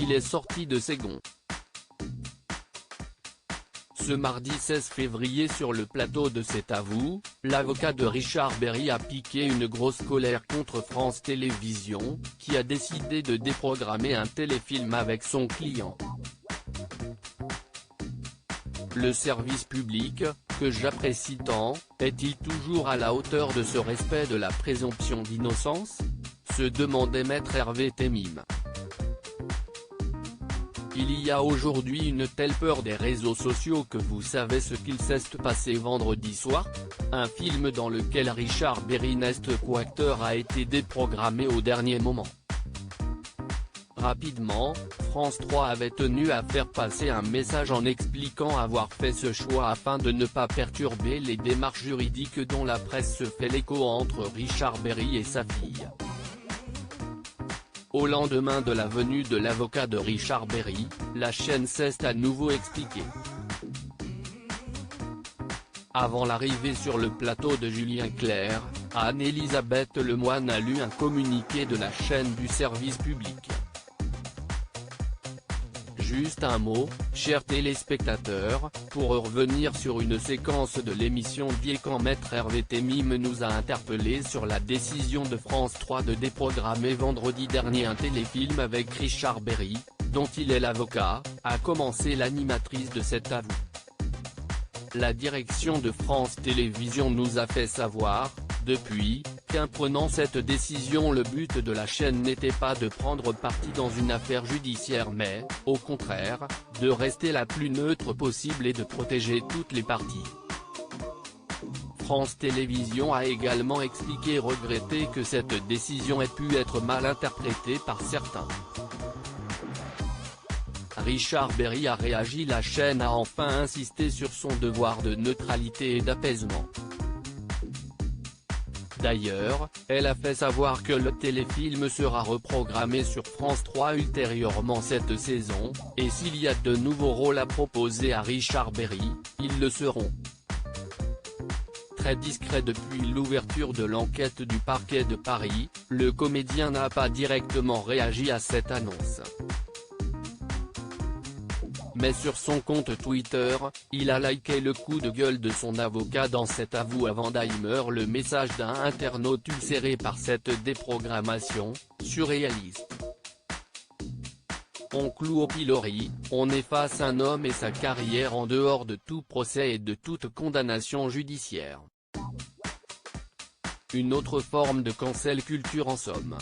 il est sorti de ses gonds. Ce mardi 16 février sur le plateau de C'est à vous, l'avocat de Richard Berry a piqué une grosse colère contre France Télévisions, qui a décidé de déprogrammer un téléfilm avec son client. Le service public, que j'apprécie tant, est-il toujours à la hauteur de ce respect de la présomption d'innocence ? Se demandait maître Hervé Temim. Il y a aujourd'hui une telle peur des réseaux sociaux que vous savez ce qu'il s'est passé vendredi soir ? Un film dans lequel Richard Berry n'est qu'acteur a été déprogrammé au dernier moment. Rapidement, France 3 avait tenu à faire passer un message en expliquant avoir fait ce choix afin de ne pas perturber les démarches juridiques dont la presse se fait l'écho entre Richard Berry et sa fille. Au lendemain de la venue de l'avocat de Richard Berry, la chaîne s'est à nouveau expliquée. Avant l'arrivée sur le plateau de Julien Clerc, Anne-Elisabeth Lemoine a lu un communiqué de la chaîne du service public. Juste un mot, chers téléspectateurs, pour revenir sur une séquence de l'émission d'hier quand maître Hervé Temim nous a interpellés sur la décision de France 3 de déprogrammer vendredi dernier un téléfilm avec Richard Berry, dont il est l'avocat, a commencé l'animatrice de C'est à vous. La direction de France Télévisions nous a fait savoir, depuis, qu'en prenant cette décision le but de la chaîne n'était pas de prendre parti dans une affaire judiciaire mais, au contraire, de rester la plus neutre possible et de protéger toutes les parties. France Télévisions a également expliqué et regretté que cette décision ait pu être mal interprétée par certains. Richard Berry a réagi. La chaîne a enfin insisté sur son devoir de neutralité et d'apaisement. D'ailleurs, elle a fait savoir que le téléfilm sera reprogrammé sur France 3 ultérieurement cette saison, et s'il y a de nouveaux rôles à proposer à Richard Berry, ils le seront. Très discret depuis l'ouverture de l'enquête du parquet de Paris, le comédien n'a pas directement réagi à cette annonce. Mais sur son compte Twitter, il a liké le coup de gueule de son avocat dans C'est à vous avant d'Alzheimer. Le message d'un internaute ulcéré par cette déprogrammation, surréaliste. On cloue au pilori, on efface un homme et sa carrière en dehors de tout procès et de toute condamnation judiciaire. Une autre forme de cancel culture en somme.